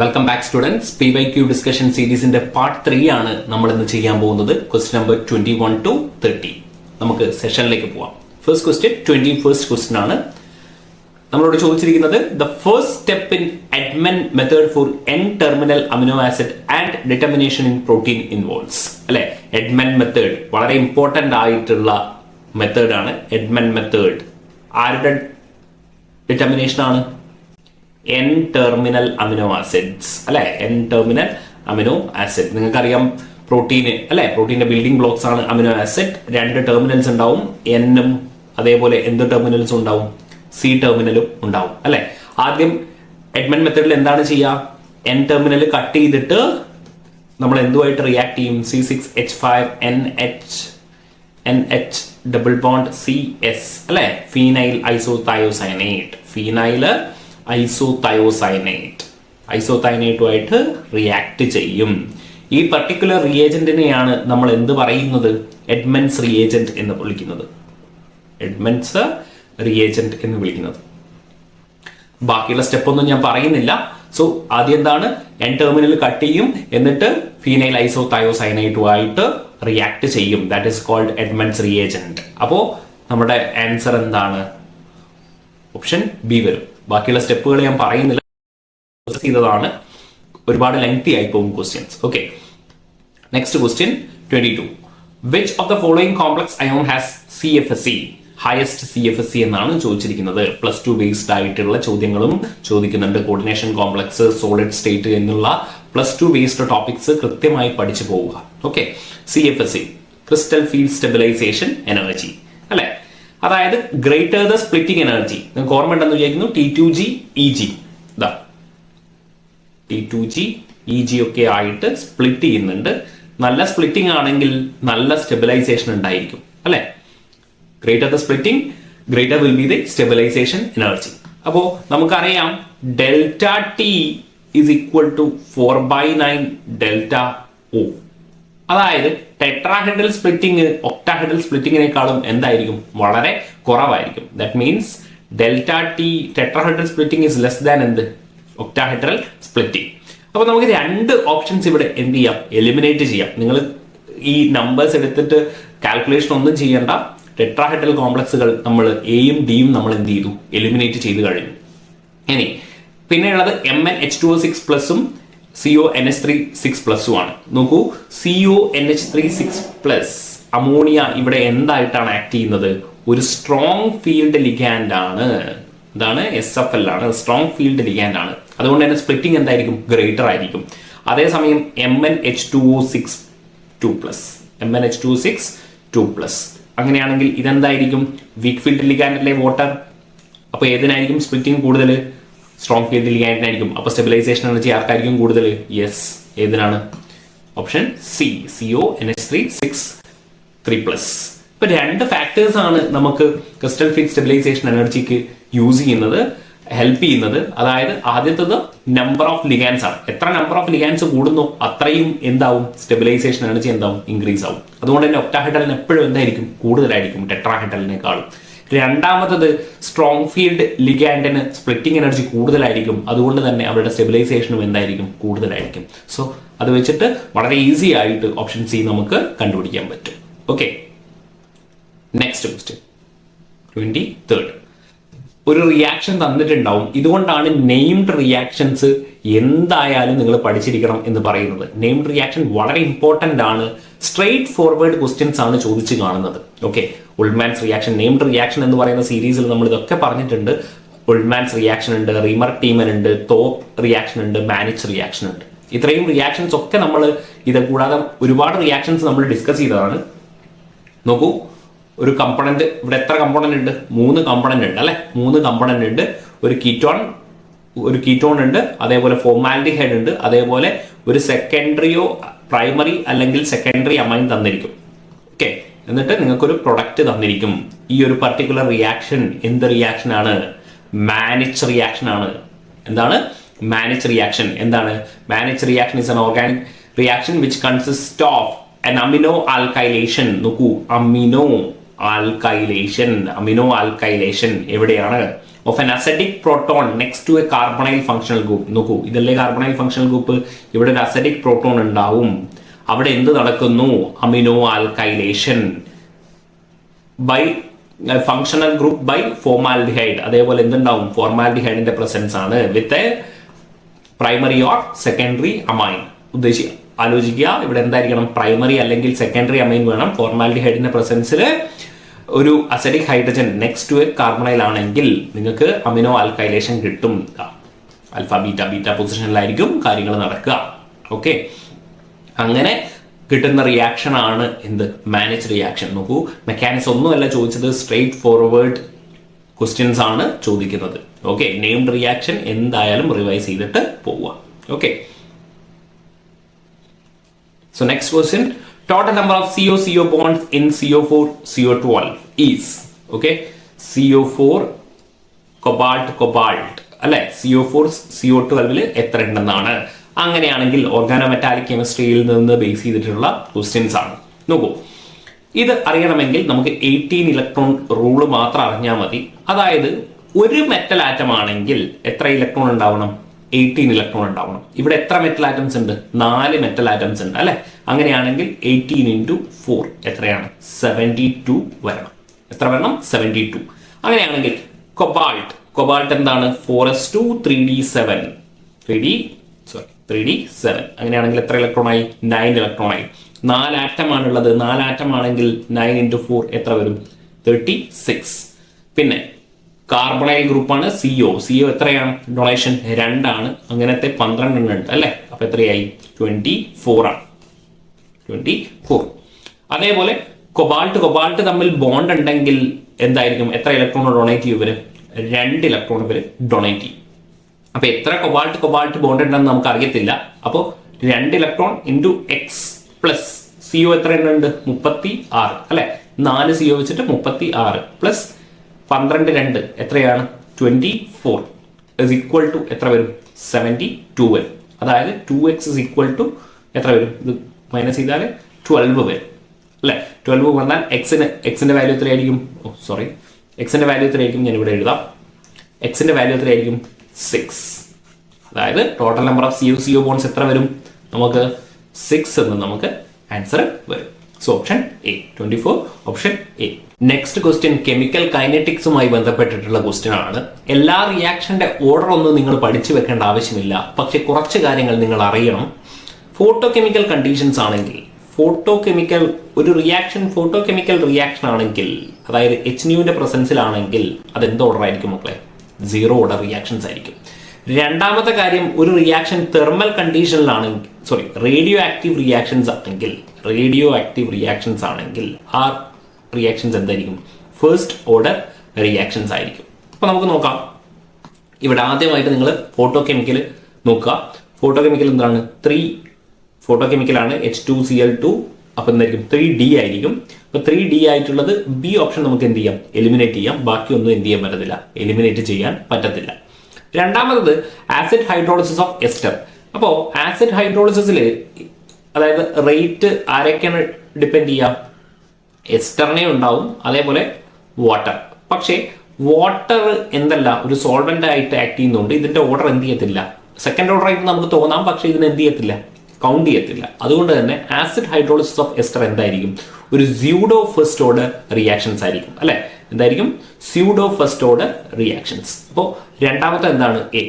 Welcome back students. PYQ discussion സീരീസിന്റെ part 3 ആണ് നമ്മൾ ഇന്ന് ചെയ്യാൻ പോകുന്നത്. Question number 21 to 30. നമുക്ക് സെഷനിലേക്ക് പോവാം. ഫസ്റ്റ് ക്വസ്റ്റ്യൻ 21st ക്വസ്റ്റ്യൻ ആണ്. നമ്മളോട് ചോദിച്ചിരിക്കുന്നത് the first step in Edman method for N terminal amino acid and determination in protein involves. അല്ലെ, എഡ്മൻ മെത്തേഡ് വളരെ ഇമ്പോർട്ടന്റ് ആയിട്ടുള്ള മെത്തേഡ് ആണ്. എഡ്മൻ മെത്തേഡ് ആരുടെ ഡിറ്റർമിനേഷൻ ആണ്? N terminal amino acids. അല്ലെ, എൻ ടെർമിനൽ അമിനോ ആസിഡ്. നിങ്ങൾക്കറിയാം പ്രോട്ടീന്, അല്ലെ, പ്രോട്ടീന്റെ ബിൽഡിംഗ് ബ്ലോക്സ് ആണ് അമിനോ ആസിഡ്. രണ്ട് ടെർമിനൽസ് ഉണ്ടാവും, എന്നും അതേപോലെ എന്ത് ടെർമിനൽസും ഉണ്ടാവും, സി ടെർമിനലും ഉണ്ടാവും. അല്ലെ, ആദ്യം എഡ്മൻ മെത്തേഡിൽ എന്താണ് ചെയ്യുക? എൻ ടെർമിനൽ കട്ട് ചെയ്തിട്ട് നമ്മൾ എന്തുമായിട്ട് റിയാക്ട് ചെയ്യും? C6H5NH ഡബിൾ ബോണ്ട് CS, അല്ലെ, ഫീനൈൽ ഐസോതയോസയനേറ്റ്. ഫീനൈൽ ഐസോതയോസയനേറ്റുമായിട്ട് റിയാക്ട് ചെയ്യും. ഈ പർട്ടിക്കുലർ റിയേജന്റിനെയാണ് നമ്മൾ എന്ത് പറയുന്നത്? എഡ്മൻസ് റിയേജന്റ് എന്ന് വിളിക്കുന്നത്. എഡ്മൻസ് റിയേജന്റ് എന്ന് വിളിക്കുന്നത്. ബാക്കിയുള്ള സ്റ്റെപ്പ് ഒന്നും ഞാൻ പറയുന്നില്ല. സോ ആദ്യം എന്താണ്? എൻ ടെർമിനൽ കട്ട് ചെയ്യും, എന്നിട്ട് ഫീനൈൽ ഐസോതയോസയനേറ്റുമായിട്ട് റിയാക്ട് ചെയ്യും. That is called Edman's reagent. അപ്പോ നമ്മുടെ ആൻസർ എന്താണ്? ഓപ്ഷൻ ബി വരും. ബാക്കിയുള്ള സ്റ്റെപ്പുകൾ ഞാൻ പറയുന്നില്ല, ചെയ്തതാണ്. ഒരുപാട് ലെങ്തി ആയി പോകും questions. Okay, next question 22. Which of the following complex ion has CFSE, highest CFSE എന്നാണ് ചോദിച്ചിരിക്കുന്നത്. +2 ബേസ്ഡ് ആയിട്ടുള്ള ചോദ്യങ്ങളും ചോദിക്കുന്നുണ്ട്. കോർഡിനേഷൻ കോംപ്ലക്സ്, സോളിഡ് സ്റ്റേറ്റ് എന്നുള്ള +2 ബേസ്ഡ് ടോപ്പിക്സ് കൃത്യമായി പഠിച്ചു പോവുക. Okay, CFSE crystal field stabilization energy. അല്ലെ, അതായത് ഗ്രേറ്റർ ദ സ്പ്ലിറ്റിംഗ് എനർജി. നിങ്ങൾക്ക് ഓർമ്മ ഉണ്ടെന്ന് വിചാരിക്കുന്നു. T2G EG, T2G EG ഒക്കെ ആയിട്ട് സ്പ്ലിറ്റ് ചെയ്യുന്നുണ്ട്. നല്ല സ്പ്ലിറ്റിംഗ് ആണെങ്കിൽ നല്ല സ്റ്റെബിലൈസേഷൻ ഉണ്ടായിരിക്കും. അല്ലെ, greater the splitting, greater will be the stabilization energy. അപ്പോ നമുക്കറിയാം ΔT is equal to 4/9 ΔO. അതായത് ടെട്രാഹെഡ്രൽ സ്പ്ലിറ്റിംഗ് ഒക്ടാഹെഡ്രൽ സ്പ്ലിറ്റിംഗിനേക്കാളും എന്തായിരിക്കും? വളരെ കുറവായിരിക്കും. That means ΔT tetrahedral splitting is less than എന്ത്? Octahedral splitting. അപ്പൊ നമുക്ക് രണ്ട് ഓപ്ഷൻസ് ഇവിടെ എന്ത് ചെയ്യാം? എലിമിനേറ്റ് ചെയ്യാം. നിങ്ങൾ ഈ നമ്പേഴ്സ് എടുത്തിട്ട് കാൽക്കുലേഷൻ ഒന്നും ചെയ്യേണ്ട. ടെട്രാഹെഡ്രൽ കോംപ്ലക്സുകൾ നമ്മൾ എയും ഡിയും നമ്മൾ എന്ത് ചെയ്തു? എലിമിനേറ്റ് ചെയ്ത് കഴിഞ്ഞു. ഇനി പിന്നെയുള്ളത് MnH2O6+ CONH3 6+ ആണ്. നോക്കൂ, CONH3 6+ അമോണിയ ഇവിടെ എന്തായിട്ടാണ് ആക്ട് ചെയ്യുന്നത്? ഒരു സ്ട്രോങ് ഫീൽഡ് ലിഗാൻഡ് ആണ്. ഇതാണ് SFL ആണ്, സ്ട്രോങ് ഫീൽഡ് ലിഗാൻഡ് ആണ്. അതുകൊണ്ട് തന്നെ സ്പ്ലിറ്റിംഗ് എന്തായിരിക്കും? ഗ്രേറ്റർ ആയിരിക്കും. അതേസമയം MnH2O6 അങ്ങനെയാണെങ്കിൽ ഇതെന്തായിരിക്കും? വീക്ക് ഫീൽഡ് ലിഗാൻഡ് അല്ലേ, വാട്ടർ. അപ്പൊ ഏതിനായിരിക്കും സ്പ്ലിറ്റിംഗ് കൂടുതൽ? സ്ട്രോങ് ഫീൽഡ് ലിഗാൻഡിനായിരിക്കും. അപ്പൊ സ്റ്റെബിലൈസേഷൻ എനർജി ആർക്കായിരിക്കും കൂടുതൽ? യെസ്, ഏതിനാണ്? Option C, CONH3 6+. ഇപ്പൊ രണ്ട് ഫാക്ടേഴ്സ് ആണ് നമുക്ക് ക്രിസ്റ്റൽ ഫീൽഡ് സ്റ്റെബിലൈസേഷൻ എനർജിക്ക് യൂസ് ചെയ്യുന്നത്, ഹെൽപ്പ് ചെയ്യുന്നത്. അതായത് ആദ്യത്തേത് നമ്പർ ഓഫ് ലിഗാൻസ് ആണ്. എത്ര നമ്പർ ഓഫ് ലിഗാൻസ് കൂടുന്നു അത്രയും എന്താവും? സ്റ്റെബിലൈസേഷൻ എനർജി എന്താവും? ഇൻക്രീസ് ആവും. അതുകൊണ്ട് തന്നെ ഒക്ടാഹെഡ്രലിന് എപ്പോഴും എന്തായിരിക്കും? കൂടുതലായിരിക്കും ടെട്രാഹെഡ്രലിനേക്കാളും. രണ്ടാമത്തത് സ്ട്രോങ് ഫീൽഡ് ലിഗാൻഡിന് സ്പ്ലിറ്റിംഗ് എനർജി കൂടുതലായിരിക്കും. അതുകൊണ്ട് തന്നെ അവരുടെ സ്റ്റെബിലൈസേഷനും എന്തായിരിക്കും? കൂടുതലായിരിക്കും. സോ അത് വെച്ചിട്ട് വളരെ ഈസി ആയിട്ട് ഓപ്ഷൻ സി നമുക്ക് കണ്ടുപിടിക്കാൻ പറ്റും. Okay, next question 23rd. ഒരു റിയാക്ഷൻ തന്നിട്ടുണ്ടാവും. ഇതുകൊണ്ടാണ് നെയിംഡ് റിയാക്ഷൻസ് എന്തായാലും നിങ്ങൾ പഠിച്ചിരിക്കണം എന്ന് പറയുന്നത്. നെയിംഡ് റിയാക്ഷൻ വളരെ ഇമ്പോർട്ടന്റ് ആണ്. സ്ട്രെയിറ്റ് ഫോർവേഡ് ക്വസ്റ്റ്യൻസ് ആണ് ചോദിച്ചു കാണുന്നത്. ഓക്കെ, ഉൾമാൻസ് റിയാക്ഷൻ, നെയിംഡ് റിയാക്ഷൻ എന്ന് പറയുന്ന സീരീസിൽ നമ്മൾ ഇതൊക്കെ പറഞ്ഞിട്ടുണ്ട്. ഉൾമാൻസ് റിയാക്ഷൻ ഉണ്ട്, റീമർ ടീമൻ ഉണ്ട്, തോപ്പ് റിയാക്ഷൻ ഉണ്ട്, മാനിച്ച് റിയാക്ഷൻ ഉണ്ട്. ഇത്രയും റിയാക്ഷൻസ് ഒക്കെ നമ്മൾ ഇത് കൂടാതെ ഒരുപാട് റിയാക്ഷൻസ് നമ്മൾ ഡിസ്കസ് ചെയ്തതാണ്. നോക്കൂ, ഒരു കമ്പോണന്റ് ഇവിടെ എത്ര കമ്പോണന്റ് ഉണ്ട്? 3 കമ്പോണന്റ് ഉണ്ട്. അല്ലെ, 3 കമ്പോണന്റ് ഉണ്ട്. ഒരു കീറ്റോൺ ഉണ്ട്, അതേപോലെ ഫോർമാൽഡിഹൈഡ് ഉണ്ട്, അതേപോലെ ഒരു സെക്കൻഡറിയോ പ്രൈമറി അല്ലെങ്കിൽ സെക്കൻഡറി അമൈൻ തന്നിരിക്കും. ഓക്കെ, എന്നിട്ട് നിങ്ങൾക്കൊരു പ്രൊഡക്റ്റ് തന്നിരിക്കും. ഈ ഒരു പർട്ടിക്കുലർ റിയാക്ഷൻ എന്ത് റിയാക്ഷൻ ആണ്? മാനിച്ച് റിയാക്ഷൻ ആണ്. എന്താണ് മാനിച്ച് റിയാക്ഷൻ? എന്താണ് മാനിച്ച് reaction? Is an organic reaction which consist of an amino alkylation. നോക്കൂ, അമിനോ ആൽക്കൈലേഷൻ എവിടെയാണ്? of an acidic proton next to a carbonyl functional group. നോക്കൂ, ഇതല്ലേ കാർബണൈൽ ഫങ്ഷണൽ ഗ്രൂപ്പ്. ഇവിടെ ഒരു അസിഡിക് പ്രോട്ടോൺ ഉണ്ടാവും. അവിടെ എന്ത് നടക്കുന്നു? Amino alkylation by functional group by formaldehyde. അതേപോലെ എന്തുണ്ടാവും? ഫോർമാൽഡിഹൈഡിന്റെ പ്രസൻസ് ആണ് with a primary or secondary amine. ആലോചിക്കുക, ഇവിടെ എന്തായിരിക്കണം? പ്രൈമറി അല്ലെങ്കിൽ സെക്കൻഡറി അമൈൻ വേണം. ഫോർമാൽഡിഹൈഡിന്റെ പ്രസൻസിൽ ഒരു acidic hydrogen next to a carbonyl ആണെങ്കിൽ നിങ്ങൾക്ക് അമിനോ ആൽക്കൈലേഷൻ കിട്ടും. ആൽഫ ബീറ്റ ബീറ്റ പൊസിഷനിലായിരിക്കും കാര്യങ്ങൾ നടക്കുക. ഓക്കെ, അങ്ങനെ കിട്ടുന്ന റിയാക്ഷൻ ആണ് എന്ത്? Manage reaction. നോക്കൂ, മെക്കാനിക്സ് ഒന്നുമല്ല ചോദിച്ചത്, സ്ട്രെയിറ്റ് ഫോർവേഡ് ക്വസ്റ്റ്യൻസ് ആണ് ചോദിക്കുന്നത്. ഓക്കെ, നെയിംഡ് റിയാക്ഷൻ എന്തായാലും റിവൈസ് ചെയ്തിട്ട് പോവുക. Okay, so next question, total number of CO bonds in CO4 CO12 is, okay, CO4 cobalt അല്ലെ, CO4 CO12 എത്ര ഉണ്ടെന്നാണ്. അങ്ങനെയാണെങ്കിൽ ഓർഗാനോമെറ്റാലിക് കെമിസ്ട്രിയിൽ നിന്ന് ബേസ് ചെയ്തിട്ടുള്ള ക്വസ്റ്റ്യൻസ് ആണ്. നോക്കൂ, ഇത് അറിയണമെങ്കിൽ നമുക്ക് 18 ഇലക്ട്രോൺ റൂള് മാത്രം അറിഞ്ഞാൽ മതി. അതായത് ഒരു മെറ്റൽ ആറ്റം ആണെങ്കിൽ എത്ര ഇലക്ട്രോൺ ഉണ്ടാവണം? 18 ഇലക്ട്രോൺ ഉണ്ടാവണം. ഇവിടെ എത്ര മെറ്റൽ ആറ്റംസ് ഉണ്ട്? 4 മെറ്റൽ ആറ്റംസ് ഉണ്ട് അല്ലെ. അങ്ങനെയാണെങ്കിൽ 18 into 4 എത്രയാണ്? 72 വരണം. എത്ര വരണം? 72. അങ്ങനെയാണെങ്കിൽ കൊബാൾട്ട് എന്താണ്? 4s2 3d7 അങ്ങനെയാണെങ്കിൽ എത്ര ഇലക്ട്രോൺ ആയി? 9 ഇലക്ട്രോൺ ആയി. 4 ആറ്റം ആണുള്ളത്. 4 ആറ്റം ആണെങ്കിൽ 9 into 4 എത്ര വരും? 36. പിന്നെ കാർബണൈൽ ഗ്രൂപ്പാണ് CO എത്രയാണ്? ഡൊണേഷൻ 2 ആണ്. അങ്ങനത്തെ 12 എണ്ണം ഉണ്ട് അല്ലെ. അപ്പൊ എത്രയായി? 24 ആണ്. 24. അതേപോലെ കൊബാൾട്ട് തമ്മിൽ ബോണ്ട് ഉണ്ടെങ്കിൽ എന്തായിരിക്കും? എത്ര ഇലക്ട്രോൺ ഡൊണേറ്റ് ചെയ്യും ഇവര്? 2 ഇലക്ട്രോൺ ഇവര് ഡൊണേറ്റ് ചെയ്യും. അപ്പൊ എത്ര കൊബാൾട്ട് ബോണ്ട് ഉണ്ടെന്ന് നമുക്ക് അറിയത്തില്ല. അപ്പോൾ 2 electron into X plus CO എത്ര ഉണ്ട്? 36 അല്ലെ. 4 CO വെച്ചിട്ട് 36 പ്ലസ് 12 2 എത്രയാണ്? 24 is equal to എത്ര വരും? 72 വരും. അതായത് 2x is equal to എത്ര വരും? ഇത് മൈനസ് ചെയ്താൽ 12 വരും അല്ലെ. 12 വന്നാൽ എക്സിന്റെ വാല്യൂ എത്രയായിരിക്കും? എക്സിന്റെ വാല്യൂ എത്രയായിരിക്കും? ഞാൻ ഇവിടെ എഴുതാം. എക്സിന്റെ വാല്യൂ എത്രയായിരിക്കും? 6. അതായത് total number of CO bonds എത്ര വരും? നമുക്ക് 6 എന്ന് നമുക്ക് ആൻസർ വരും. So option A, 24 option A. Next question chemical കൈനറ്റിക്സുമായി ബന്ധപ്പെട്ടിട്ടുള്ള ക്വസ്റ്റ്യൻ ആണ്. എല്ലാ റിയാക്ഷന്റെ ഓർഡർ ഒന്നും നിങ്ങൾ പഠിച്ചു വെക്കേണ്ട ആവശ്യമില്ല. പക്ഷെ കുറച്ച് കാര്യങ്ങൾ നിങ്ങൾ അറിയണം. ഫോട്ടോ കെമിക്കൽ കണ്ടീഷൻസ് ആണെങ്കിൽ, ഒരു റിയാക്ഷൻ ഫോട്ടോ കെമിക്കൽ റിയാക്ഷൻ ആണെങ്കിൽ, അതായത് HNUവിന്റെ പ്രസൻസിലാണെങ്കിൽ അത് എന്ത് ഓർഡർ ആയിരിക്കും മക്കളെ? 0 ഓർഡർ റിയാക്ഷൻസ് ആയിരിക്കും. രണ്ടാമത്തെ കാര്യം, ഒരു റിയാക്ഷൻ തെർമൽ കണ്ടീഷനിലാണെങ്കിൽ, റേഡിയോ ആക്റ്റീവ് റിയാക്ഷൻസ് ആണെങ്കിൽ ആ റിയാക്ഷൻസ് എന്തായിരിക്കും? ഫസ്റ്റ് ഓർഡർ റിയാക്ഷൻസ് ആയിരിക്കും. അപ്പൊ നമുക്ക് നോക്കാം. ഇവിടെ ആദ്യമായിട്ട് നിങ്ങൾ ഫോട്ടോ കെമിക്കൽ നോക്കുക. ഫോട്ടോ കെമിക്കൽ എന്താണ്? 3 ഫോട്ടോ കെമിക്കലാണ് H2Cl2. അപ്പൊ എന്തായിരിക്കും? 3D ആയിരിക്കും. അപ്പൊ 3D ആയിട്ടുള്ളത് ബി ഓപ്ഷൻ നമുക്ക് എന്ത് ചെയ്യാം? എലിമിനേറ്റ് ചെയ്യാം. ബാക്കിയൊന്നും എന്ത് ചെയ്യാൻ പറ്റത്തില്ല? എലിമിനേറ്റ് ചെയ്യാൻ പറ്റത്തില്ല. രണ്ടാമത് ആസിഡ് ഹൈഡ്രോളിസിസ് ഓഫ് എസ്റ്റർ. അപ്പോൾ ആസിഡ് ഹൈഡ്രോളിസിസിൽ അതായത് റേറ്റ് ആരൊക്കെയാണ് ഡിപ്പെൻഡ് ചെയ്യുക? എസ്റ്ററിനെ ഉണ്ടാവും, അതേപോലെ വാട്ടർ. പക്ഷേ വാട്ടർ എന്തല്ല, ഒരു സോൾവെന്റ് ആയിട്ട് ആക്ട് ചെയ്യുന്നുണ്ട്. ഇതിന്റെ ഓർഡർ എന്ത് ചെയ്യത്തില്ല? സെക്കൻഡ് ഓർഡർ ആയിട്ട് നമുക്ക് തോന്നാം, പക്ഷെ ഇതിന് എന്ത് ചെയ്യത്തില്ല? കൗണ്ട് ചെയ്യത്തില്ല. അതുകൊണ്ട് തന്നെ ആസിഡ് ഹൈഡ്രോളിസിസ് ഓഫ് എസ്റ്റർ എന്തായിരിക്കും? ഒരു സ്യൂഡോ ഫസ്റ്റ് ഓർഡർ റിയാക്ഷൻസ് ആയിരിക്കും അല്ലെ. എന്തായിരിക്കും? Pseudo first order reactions. അപ്പോൾ രണ്ടാമത്തെ എന്താണ്? എ,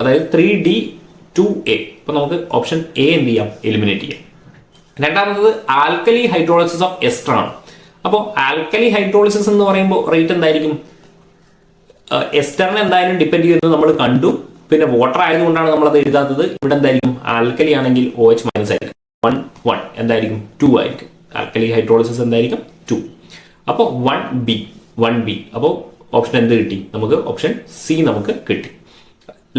അതായത് 3D2A. അപ്പൊ നമുക്ക് ഓപ്ഷൻ എ എന്ത് ചെയ്യാം? എലിമിനേറ്റ് ചെയ്യാം. രണ്ടാമത്തത് ആൽക്കലി ഹൈഡ്രോളിസിസ് ഓഫ് എസ്റ്റർ ആണ്. അപ്പോൾ ആൽക്കലി ഹൈഡ്രോളിസിസ് എന്ന് പറയുമ്പോൾ റേറ്റ് എന്തായിരിക്കും? എസ്റ്ററിനെ എന്തായാലും ഡിപ്പെൻഡ് ചെയ്യുന്നത് നമ്മൾ കണ്ടു. പിന്നെ വാട്ടർ ആയതുകൊണ്ടാണ് നമ്മൾ അത് എഴുതാത്തത്. ഇവിടെ എന്തായിരിക്കും? ആൽക്കലി ആണെങ്കിൽ OH മൈനസ് ആയിരിക്കും. 1 എന്തായിരിക്കും? 2 ആയിരിക്കും. ആൽക്കലി ഹൈഡ്രോളിസിസ് എന്തായിരിക്കും? 2. അപ്പോൾ 1B. അപ്പോൾ ഓപ്ഷൻ എന്ത് കിട്ടി നമുക്ക്? ഓപ്ഷൻ സി നമുക്ക് കിട്ടി.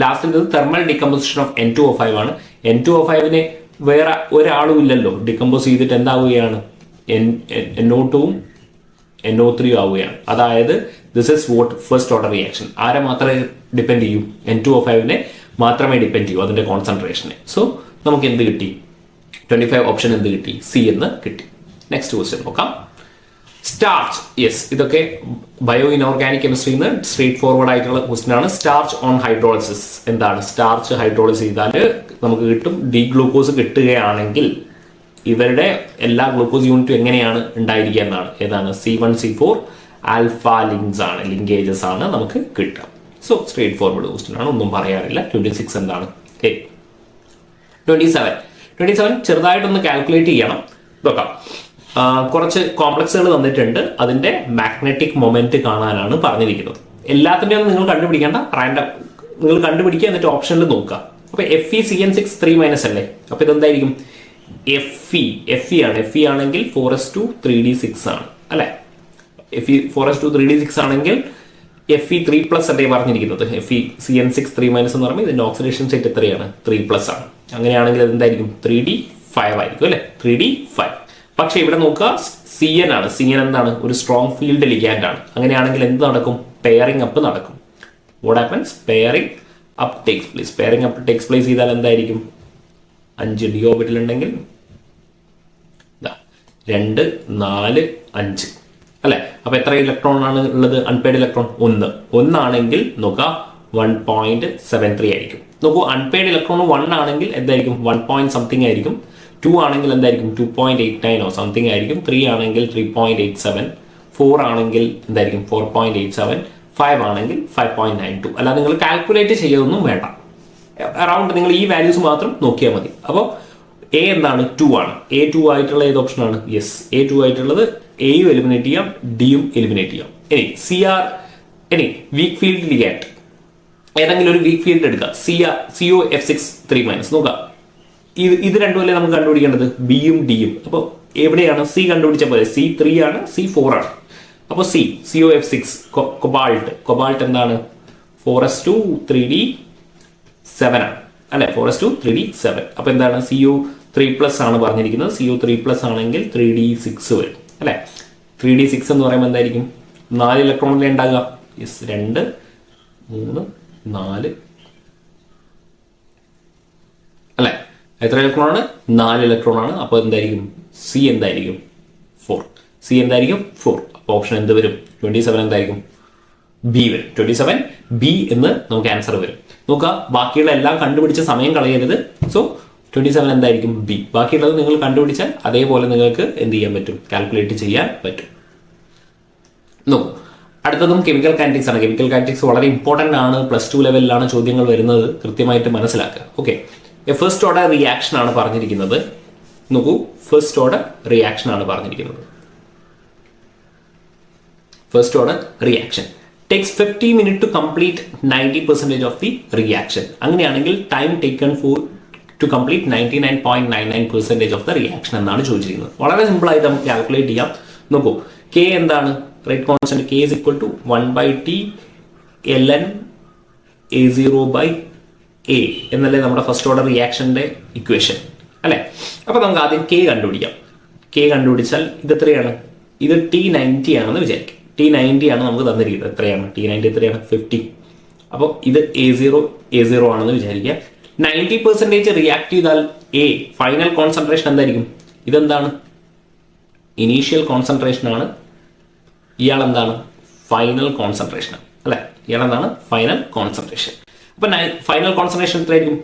Last thermal decomposition of N2O5 ആണ്. N2O5നെ വേറെ ഒരാളും ഇല്ലല്ലോ, ഡികമ്പോസ് ചെയ്തിട്ട് എന്താവുകയാണ്? NO2ഉം NO3 ആവുകയാണ്. അതായത് this is what first order reaction. ആരെ മാത്രമേ ഡിപ്പെൻഡ് ചെയ്യൂ? N2O5നെ മാത്രമേ ഡിപ്പെൻഡ് ചെയ്യൂ, അതിന്റെ കോൺസെൻട്രേഷനെ. സോ നമുക്ക് എന്ത് കിട്ടി? 25 ഓപ്ഷൻ എന്ത് കിട്ടി? സി എന്ന് കിട്ടി. നെക്സ്റ്റ് ക്വസ്റ്റ്യൻ നോക്കാം. സ്റ്റാർച്ച്, യെസ്, ഇതൊക്കെ ബയോ ഇനോർഗാനിക് കെമിസ്ട്രിന്ന് സ്ട്രേറ്റ് ഫോർവേഡ് ആയിട്ടുള്ള ക്വസ്റ്റ്യൻ ആണ്. സ്റ്റാർച്ച് ഓൺ ഹൈഡ്രോളിസിസ് എന്താണ്? സ്റ്റാർച്ച് ഹൈഡ്രോളിസ് ചെയ്താൽ നമുക്ക് കിട്ടും ഡി ഗ്ലൂക്കോസ് കിട്ടുകയാണെങ്കിൽ ഇവരുടെ എല്ലാ ഗ്ലൂക്കോസ് യൂണിറ്റും എങ്ങനെയാണ് ഉണ്ടായിരിക്കുക എന്നാണ്. ഏതാണ്? C1C4 ആൽഫ ലിങ്ക്സ് ആണ്, ലിങ്കേജസ് ആണ് നമുക്ക് കിട്ടുക. സോ സ്ട്രേറ്റ് ഫോർവേഡ് ക്വസ്റ്റ്യൻ ആണ്, ഒന്നും പറയാറില്ല. 26 എന്താണ്? 27 ചെറുതായിട്ടൊന്ന് കാൽക്കുലേറ്റ് ചെയ്യണം. നോക്കാം, കുറച്ച് കോംപ്ലക്സുകൾ തന്നിട്ടുണ്ട്, അതിന്റെ മാഗ്നറ്റിക് മൊമെന്റ് കാണാനാണ് പറഞ്ഞിരിക്കുന്നത്. എല്ലാത്തിൻ്റെയും ഒന്നും നിങ്ങൾ കണ്ടുപിടിക്കേണ്ട, റാൻഡം നിങ്ങൾ കണ്ടുപിടിക്കുക, എന്നിട്ട് ഓപ്ഷനിൽ നോക്കുക. അപ്പൊ FeCN6 3- അല്ലേ? അപ്പൊ ഇതെന്തായിരിക്കും? Fe ആണ്. Fe ആണെങ്കിൽ 4s2 3d6 ആണ് അല്ലെ? Fe 4s2 3d6 ആണെങ്കിൽ Fe 3+ അല്ലേ പറഞ്ഞിരിക്കുന്നത്? FeCN6 3- എന്ന് പറയുമ്പോൾ ഇതിന്റെ ഓക്സിഡേഷൻ സ്റ്റേറ്റ് എത്രയാണ്? 3+ ആണ്. അങ്ങനെയാണെങ്കിൽ എന്തായിരിക്കും? 3d5 ആയിരിക്കും അല്ലെ? 3d5. പക്ഷെ ഇവിടെ നോക്കുക, CN ആണ്. CN എന്താണ്? ഒരു സ്ട്രോങ് ഫീൽഡ് ലിഗാൻഡ് ആണ്. അങ്ങനെയാണെങ്കിൽ എന്ത് നടക്കും? പെയറിംഗ് അപ്പ് നടക്കും. What happens? Pairing up takes place. Pairing up takes place ചെയ്താൽ എന്തായിരിക്കും? 5 ഡി ഓർബിറ്റൽ ഉണ്ടെങ്കിൽ 2 4 5 അല്ലെ? അപ്പൊ എത്ര ഇലക്ട്രോൺ ആണ് ഉള്ളത്? അൺപെയ്ഡ് ഇലക്ട്രോൺ 1 ആണെങ്കിൽ നോക്കുക 1.73 ആയിരിക്കും. നോക്കൂ, അൺപെയ്ഡ് ഇലക്ട്രോൺ 1 ആണെങ്കിൽ എന്തായിരിക്കും? 1 something ആയിരിക്കും. 2 ആണെങ്കിൽ എന്തായിരിക്കും? 2.89 സംതിങ് ആയിരിക്കും. 3 ആണെങ്കിൽ 3.87, 4 ആണെങ്കിൽ എന്തായിരിക്കും? 4.87, 5 ആണെങ്കിൽ 5.92. അല്ലാതെ നിങ്ങൾ കാൽക്കുലേറ്റ് ചെയ്യൊന്നും വേണ്ട, അറൗണ്ട് നിങ്ങൾ ഈ വാല്യൂസ് മാത്രം നോക്കിയാൽ മതി. അപ്പോൾ എ എന്താണ്? 2 ആണ്. A2 ആയിട്ടുള്ള ഏത് ഓപ്ഷനാണ്? യെസ്, A2 ആയിട്ടുള്ളത് എയും എലിമിനേറ്റ് ചെയ്യാം, ഡിയും എലിമിനേറ്റ് ചെയ്യാം. ഇനി വീക്ക് ഫീൽഡ് ലിഗാൻഡ്, ഏതെങ്കിലും ഒരു വീക്ക് ഫീൽഡ് എടുക്കുക. COF6 3- നോക്കുക, ഇത് രണ്ടുമല്ലേ നമുക്ക് കണ്ടുപിടിക്കേണ്ടത്? ബിയും ഡിയും. അപ്പോൾ എവിടെയാണ്? സി കണ്ടുപിടിച്ച പോലെ C3 ആണ്, C4 ആണ്. അപ്പോൾ COF6 കൊബാൾട്ട് എന്താണ്? 4s2 3d7 ആണ് അല്ലെ? 4s2 3d7. അപ്പൊ എന്താണ്? CO3+ ആണ് പറഞ്ഞിരിക്കുന്നത്. CO3+ ആണെങ്കിൽ 3d6 വരും അല്ലെ? 3d6 എന്ന് പറയുമ്പോൾ എന്തായിരിക്കും? 4 ഇലക്ട്രോണിലെ ഉണ്ടാകുക. യെസ്, 2 3 4 അല്ലെ? എത്ര ഇലക്ട്രോൺ ആണ്? 4 ഇലക്ട്രോൺ ആണ്. അപ്പൊ എന്തായിരിക്കും? C എന്തായിരിക്കും? 4. C എന്തായിരിക്കും? 4. അപ്പൊ ഓപ്ഷൻ എന്ത് വരും? 27 എന്തായിരിക്കും? ബി വരും. 27 ബി എന്ന് നമുക്ക് ആൻസർ വരും. നോക്കുക, ബാക്കിയുള്ള എല്ലാം കണ്ടുപിടിച്ച സമയം കളയരുത്. സോ 27 എന്തായിരിക്കും? ബി. ബാക്കിയുള്ളത് നിങ്ങൾ കണ്ടുപിടിച്ചാൽ അതേപോലെ നിങ്ങൾക്ക് എന്ത് ചെയ്യാൻ പറ്റും? കാൽക്കുലേറ്റ് ചെയ്യാൻ പറ്റും. നോക്കൂ, അടുത്തതും കെമിക്കൽ കൈനറ്റിക്സ് ആണ്. കെമിക്കൽ കൈനറ്റിക്സ് വളരെ ഇമ്പോർട്ടന്റ് ആണ്. +2 ലെവലിലാണ് ചോദ്യങ്ങൾ വരുന്നത്, കൃത്യമായിട്ട് മനസ്സിലാക്കുക. ഓക്കെ, ഫസ്റ്റ് ഓർഡർ റിയാക്ഷൻ ആണ് പറഞ്ഞിരിക്കുന്നത്. നോക്കൂ, ഫസ്റ്റ് ഓർഡർ റിയാക്ഷൻ ആണ് പറഞ്ഞിരിക്കുന്നത്. First order reaction takes 50 minutes to complete 90% of the reaction. അങ്ങനെയാണെങ്കിൽ time taken to complete 99.99% of the reaction എന്നാണ് ചോദിച്ചിരിക്കുന്നത്. വളരെ സിമ്പിൾ ആയിട്ട് നമുക്ക് കാൽക്കുലേറ്റ് ചെയ്യാം. നോക്കൂ, കെ എന്താണ്? Rate constant K is equal to 1/T ln A0/A എന്നല്ലേ നമ്മുടെ ഫസ്റ്റ് ഓർഡർ റിയാക്ഷന്റെ ഇക്വേഷൻ അല്ലെ? അപ്പൊ നമുക്ക് ആദ്യം K കണ്ടുപിടിക്കാം. K കണ്ടുപിടിച്ചാൽ ഇത് എത്രയാണ്? ഇത് T90 ആണെന്ന് വിചാരിക്കും. T90 ആണ് നമുക്ക് തന്നിരിക്കുന്നത്. എത്രയാണ്? T90 എത്രയാണ്? 50. അപ്പോൾ ഇത് A0 ആണെന്ന് വിചാരിക്കുക. 90% റിയാക്ട് ചെയ്താൽ A ഫൈനൽ കോൺസെൻട്രേഷൻ എന്തായിരിക്കും? ഇതെന്താണ്? ഇനീഷ്യൽ കോൺസെൻട്രേഷൻ ആണ്. ഇയാൾ എന്താണ്? ഫൈനൽ കോൺസെൻട്രേഷൻ അല്ലെ? ഇയാൾ എന്താണ്? Final concentration. അപ്പൊ ഫൈനൽ കോൺസെൻട്രേഷൻ എത്രയായിരിക്കും?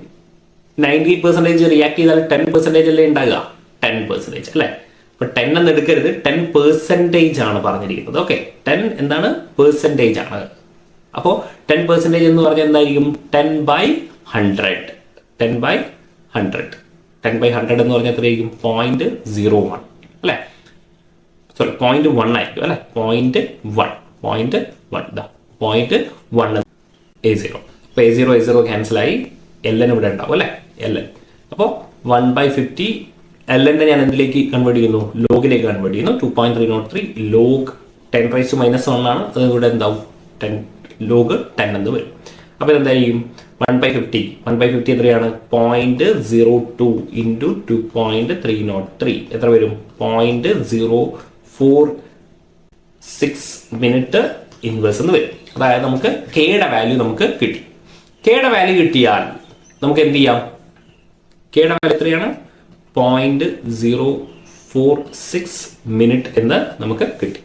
90% റിയാക്ട് ചെയ്താൽ 10% അല്ലേ ഉണ്ടാകുക? 10% അല്ലെ? അപ്പൊ 10 എന്ന് എടുക്കരുത്, 10% ആണ് പറഞ്ഞിരിക്കുന്നത്. ഓക്കെ, 10 എന്താണ്? പെർസെൻറ്റേജ് ആണ്. അപ്പോൾ 10% എന്ന് പറഞ്ഞാൽ എന്തായിരിക്കും? 10/100. 10/100 എന്ന് പറഞ്ഞാൽ എത്രയായിരിക്കും? 0.01 അല്ലെ? സോറി, 0.1 ആയിരിക്കും അല്ലെ? 0.1 A0. അപ്പൊ A0 ക്യാൻസലായി, ln ഇവിടെ ഉണ്ടാവും അല്ലെ? ln. അപ്പോൾ 1/50 ln ഞാൻ എന്തിലേക്ക് കൺവേർട്ട് ചെയ്യുന്നു? ലോഗിലേക്ക് കൺവേർട്ട് ചെയ്യുന്നു. 2.303 log 10⁻⁻1 ആണ്. അത് ഇവിടെ എന്താവും? 10 log 10 എന്ന് വരും. അപ്പൊ ഇതെന്തായിരിക്കും? 1/50 എത്രയാണ്? 0.02 into 2.303 എത്ര വരും? 0.046 മിനിറ്റ് ഇൻവേഴ്സ് എന്ന് വരും. അതായത് നമുക്ക് കെയുടെ വാല്യൂ നമുക്ക് കിട്ടി. കെയുടെ വാല്യൂ കിട്ടിയാൽ നമുക്ക് എന്ത് ചെയ്യാം? കെയുടെ വാല്യൂ എത്രയാണ്? 0.046 മിനിറ്റ് എന്ന് നമുക്ക് കിട്ടി.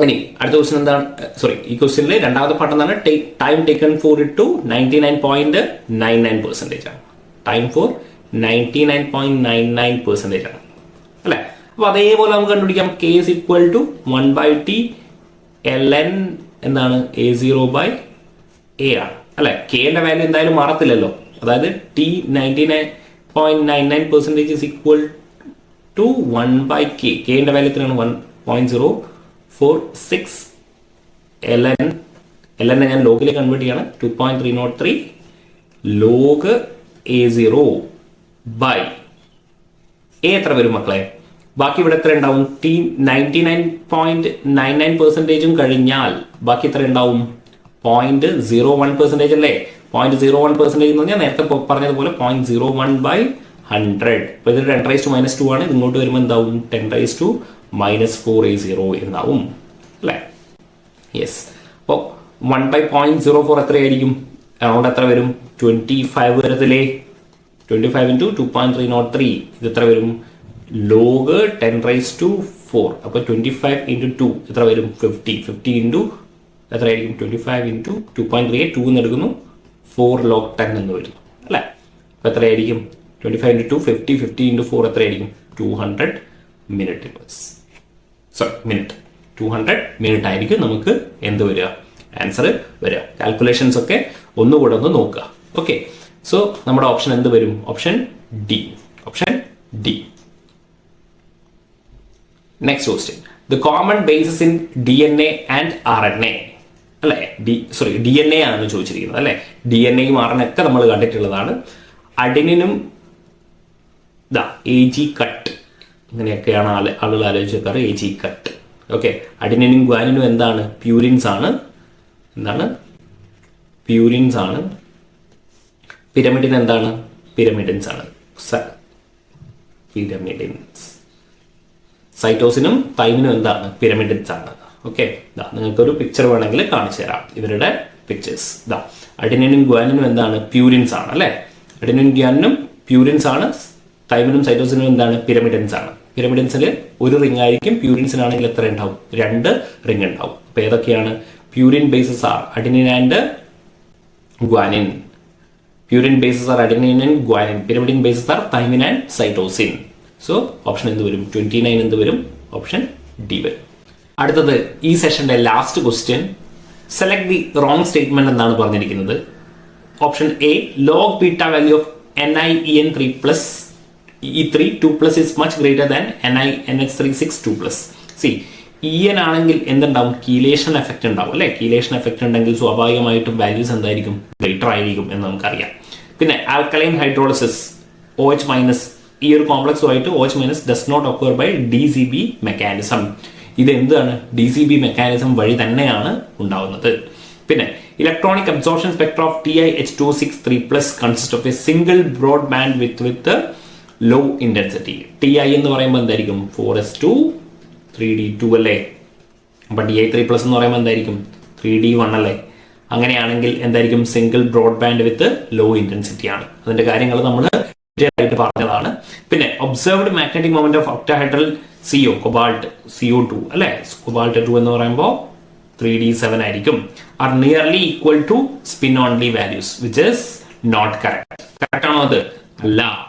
ഇനി അടുത്ത ക്വസ്റ്റ്യൻ എന്താണ്, സോറി ഈ ക്വസ്റ്റ്യനിൽ രണ്ടാമത്തെ പാർട്ട് എന്താണ്, time taken for it to 99.99% ആണ്. ടൈം ഫോർ 99.99% ആണ് അല്ലെ. അപ്പൊ അതേപോലെ നമുക്ക് കണ്ടുപിടിക്കാം k is equal to 1/t ln എന്താണ് a0/a ആണ് അല്ലെ. k ന്റെ വാല്യൂ എന്തായാലും മാറത്തില്ലല്ലോ. അതായത് t 99.99% is equal to 1/k. k ന്റെ വാല്യൂ എത്രയാണ്? 1.046 ln ഞാൻ ലോഗിലേക്ക് കൺവേർട്ട് ചെയ്യാണ്. 2.303 log a0 by a എത്ര വരും മക്കളെ? ബാക്കി ഇവിടെ എത്ര ഉണ്ടാവും? t 99.99% കഴിഞ്ഞാൽ ബാക്കി എത്ര ഉണ്ടാവും? 0.01% അല്ലേ. 0.01% എന്ന് പറഞ്ഞാൽ നേരത്തെ പറഞ്ഞതുപോലെ 0.01/100. അപ്പൊ ഇത് 10⁻²- ആണ്. ഇങ്ങോട്ട് വരുമ്പോൾ എന്താവും? 10⁻⁴A0 എന്നാവും അല്ലേ. യെസ്. അപ്പോൾ 1/0.04 എത്രയായിരിക്കും? അറൗണ്ട് എത്ര വരും? 25 വരത്തില്ലേ. 25 × 2.303 ഇത് എത്ര വരും? log 10⁻⁴. അപ്പൊ 25 × 2 എത്ര വരും? 50. 50 × എത്രയായിരിക്കും? 25 × 2.38 2 എന്ന് എടുക്കുന്നു, 4 log 10 എന്ന് വരുന്നു അല്ലെ. അപ്പൊ എത്രയായിരിക്കും? 25 × 2 50. 50 × 4 എത്രയായിരിക്കും? 200 മിനിറ്റ്. Sorry minute. 200 മിനിറ്റ് ആയിരിക്കും നമുക്ക് എന്ത് വരിക? ആൻസർ വരിക. കാൽക്കുലേഷൻസ് ഒക്കെ ഒന്നുകൂടെ ഒന്ന് നോക്കുക. ഓക്കെ. സോ നമ്മുടെ ഓപ്ഷൻ എന്ത് വരും? Option D. Option D. Next question. The common basis in DNA and RNA അല്ലെ. DNA ആണ് ചോദിച്ചിരിക്കുന്നത് അല്ലെ. DNA യും RNA ഒക്കെ നമ്മൾ കണ്ടിട്ടുള്ളതാണ്. അഡിനിനും AG കട്ട് ഇങ്ങനെയൊക്കെയാണ് ആളുകൾ ആലോചിക്കാറ്. AG cut. ഓക്കെ. അഡിനിനും ഗ്വാനിനും എന്താണ്? പ്യൂരിൻസ് ആണ്. എന്താണ്? പ്യൂരിൻസ് ആണ്. പിരമിഡിന് എന്താണ്? പിരമിഡിൻസ് ആണ്. പിരമിഡിൻസ്. സൈറ്റോസിനും തൈമിനും എന്താണ്? പിരമിഡിൻസ് ആണ്. ഓക്കെ. നിങ്ങൾക്കൊരു പിക്ചർ വേണമെങ്കിൽ കാണിച്ചു തരാം. ഇവരുടെ പിക്ചേഴ്സ്. അഡിനിനും ഗ്വാനിനും എന്താണ്? പ്യൂരിൻസ് ആണ് അല്ലെ. അഡിനിനും ഗ്വാനിനും പ്യൂരിൻസ് ആണ്. തൈമിനും സൈറ്റോസിനും എന്താണ്? പിരമിഡിൻസ് ആണ്. പിരമിഡിൻസിൽ ഒരു റിംഗ് ആയിരിക്കും. പ്യൂരിൻസിനാണെങ്കിൽ എത്ര ഉണ്ടാവും? 2 റിംഗ് ഉണ്ടാവും. അപ്പൊ ഏതൊക്കെയാണ്? Purine bases are adenine and guanine. Purine bases are adenine and guanine. Pyrimidine bases are thymine and cytosine. So option എന്ത് വരും? 29 എന്ത് വരും? ഓപ്ഷൻ ഡി വരും. അടുത്തത് ഈ സെഷന്റെ last question. Select the wrong statement എന്നാണ് പറഞ്ഞിരിക്കുന്നത്. Option A, log beta value of NiEN3+ E3 2+ is much greater than NiNH36 2+. C EN ആണെങ്കിൽ എന്തുണ്ടാവും? കീലേഷൻ എഫക്ട് ഉണ്ടാവും അല്ലെ. കീലേഷൻ എഫക്ട് ഉണ്ടെങ്കിൽ സ്വാഭാവികമായിട്ടും വാല്യൂസ് എന്തായിരിക്കും? ഗ്രേറ്റർ ആയിരിക്കും എന്ന് നമുക്കറിയാം. പിന്നെ ആൽക്കലൈൻ ഹൈഡ്രോളിസിസ് OH- ഈ ഒരു കോംപ്ലക്സുമായിട്ട് OH- does not occur by DCB mechanism. ഇത് എന്താണ്? DCB മെക്കാനിസം വഴി തന്നെയാണ് ഉണ്ടാവുന്നത്. പിന്നെ electronic absorption spectra of TiH263+ consist of a single broad band with low intensity. TI എന്ന് പറയുമ്പോൾ എന്തായിരിക്കും? 4s2 3d2 അല്ലേ. അപ്പൊ Di3+ എന്ന് പറയുമ്പോൾ എന്തായിരിക്കും? 3d1 അല്ലേ. അങ്ങനെയാണെങ്കിൽ എന്തായിരിക്കും? Single broad band with low intensity ആണ്. അതിന്റെ കാര്യങ്ങൾ നമ്മൾ ആയിട്ട് പറഞ്ഞതാണ്. പിന്നെ observed magnetic moment of octahedral CO cobalt CO2 അല്ലെ. കൊബാൾട്ട് 2 എന്ന് പറയുമ്പോൾ 3d7 ആയിരിക്കും. Are nearly equal to spin only values which is not correct. Correct ആണോ? അത് അല്ല.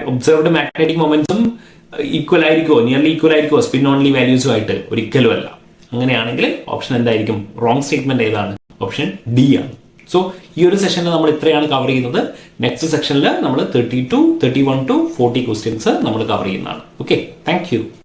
ഒബ്സർവ്ഡ് മാഗ്നറ്റിക് മൊമെന്റ്സും ഈക്വൽ ആയിരിക്കുമോ? നിയർലി ഈക്വൽ ആയിരിക്കുമോ സ്പിൻ ഓൺലി വാല്യൂസും ആയിട്ട്? ഒരിക്കലും അല്ല. അങ്ങനെയാണെങ്കിൽ ഓപ്ഷൻ എന്തായിരിക്കും? റോങ് സ്റ്റേറ്റ്മെന്റ് ഏതാണ്? ഓപ്ഷൻ ഡി ആണ്. സോ ഈ ഒരു സെഷനിൽ നമ്മൾ ഇത്രയാണ് കവർ ചെയ്യുന്നത്. നെക്സ്റ്റ് സെക്ഷനിൽ നമ്മൾ 31 to 40 ക്വസ്റ്റ്യൻസ് നമ്മൾ കവർ ചെയ്യുന്നതാണ്. ഓക്കെ. Thank you.